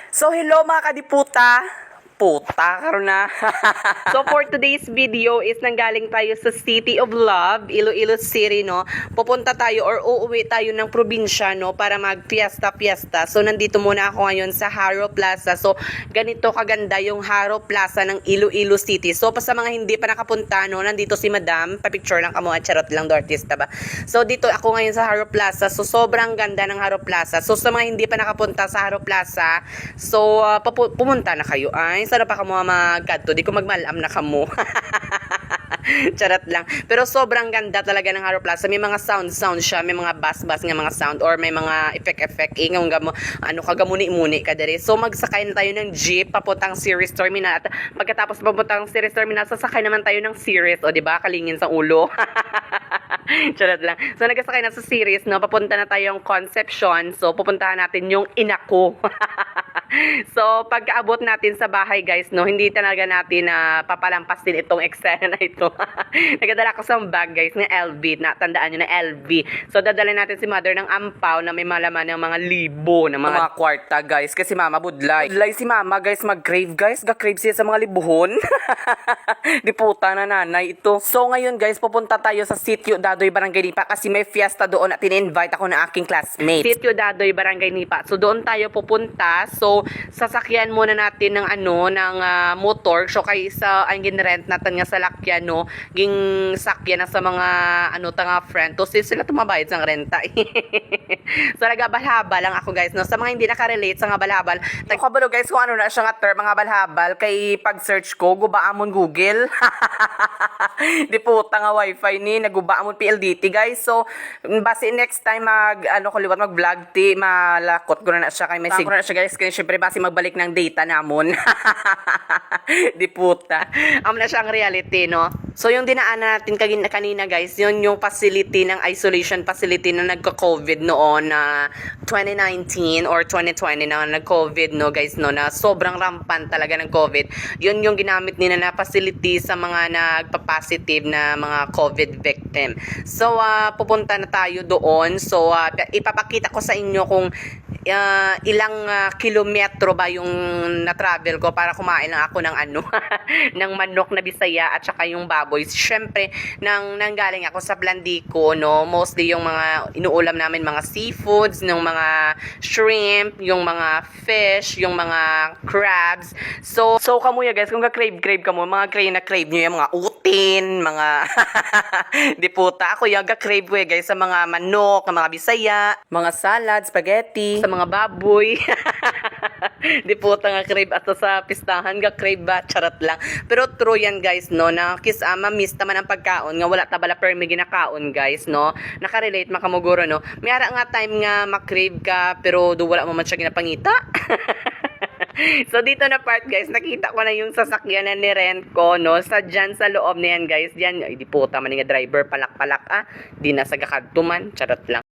So hello mga kadiputa. Puta karon na. So for today's video is nanggaling tayo sa City of Love, Iloilo City, no. Pupunta tayo or uuwi tayo ng probinsya, no, para mag-fiesta. So nandito muna ako ngayon sa Haro Plaza. So ganito kaganda yung Haro Plaza ng Iloilo City. So pa sa mga hindi pa nakapunta, no, nandito si Madam, pa-picture lang kamo at charot lang do artista ba. So dito ako ngayon sa Haro Plaza. So sobrang ganda ng Haro Plaza. So sa mga hindi pa nakapunta sa Haro Plaza, so pumunta na kayo. Ay sana pa kamo magkadto, di ko magmalam na kamo. Charot lang. Pero sobrang ganda talaga ng Haro Plaza. May mga sound siya, may mga bass nga mga sound or may mga effect ingong gamo ano kagamuni-muni ka dere. So magsakay na tayo ng jeep papuntang Ceres Terminal at pagkatapos papuntang Ceres Terminal sasakay naman tayo ng Ceres, o di ba? Kalingin sa ulo. Charot lang. So nagsakay na sa Ceres, no, papunta na tayong Concepcion. So pupuntahan natin yung inako. So pagkaabot natin sa bahay, guys, no, hindi talaga natin papalampas din itong eksena na ito. Nagadala ko sa bag, guys, ng LV. Tandaan nyo na LV. So dadala natin si mother ng ampaw na may malaman ng mga libo, ng mga kwarta, guys. Kasi mama budlay. Budlay si mama, guys, mag-crave, guys. Ga-crave siya sa mga libuhon. Di puta na nanay ito. So ngayon, guys, pupunta tayo sa Sitio Dadoy, Barangay Nipa kasi may fiesta doon at in-invite ako ng aking classmates. Sitio Dadoy, Barangay Nipa. So doon tayo pupunta. So sasakyan muna natin ng motor. So kay sa ang ginrent natin nga sa lakyan, no, ging sakyan na sa mga tanga friend. To sila tumabayad sa renta. So nagabalhabal lang ako, guys, no. Sa mga hindi nakarelate sa nga balhabal, kabalo, guys, kung ano na siya nga term mga balhabal kay pag-search ko gubaamon Google. Di puta nga wifi ni nagubaamon PLDT, guys. So base next time kuliwat mag-vlog ti malakot ko na siya kay may sig na siya, guys, kaya syempre base magbalik ng data namon. Di puta. Na siyang reality, no. So yung dinaanan natin kanina, guys, yun yung facility ng isolation facility na nagka-COVID noon na 2019 or 2020 na nag-COVID, no, guys, no, na sobrang rampant talaga ng COVID. Yun yung ginamit nila na facility sa mga nagpa-positive na mga COVID victim. So pupunta na tayo doon. So ipapakita ko sa inyo kung ilang kilometro ba yung na-travel ko para kumain lang ako ng ng manok na Bisaya at saka yung baboy. Syempre, nanggaling ako sa Blandico, no, mostly yung mga inuulam namin, mga seafoods, ng mga shrimp, yung mga fish, yung mga crabs. So kamuya, guys, kung ka-crave ka mo, mga crave nyo yung mga utin, mga di puta. Ako yung ka-crave ko, guys, sa mga manok, mga Bisaya, mga salad, spaghetti, sa mga baboy. Di puta nga crave ato sa pistahan ga crave ba, charot lang. Pero true yan, guys, no, na miss naman ang pagkaon nga wala ta bala permi ginakaon, guys, no. Nakarelate makamuguro, no. May ara nga time nga makrave ka pero do wala mo man siya ginapangita. So dito na part, guys, nakita ko na yung sasakyan na ni-rent ko, no, sa dyan sa loob na yan, guys. Diyan, ay di puta man nga driver palak di na sa gakadto man, charot lang.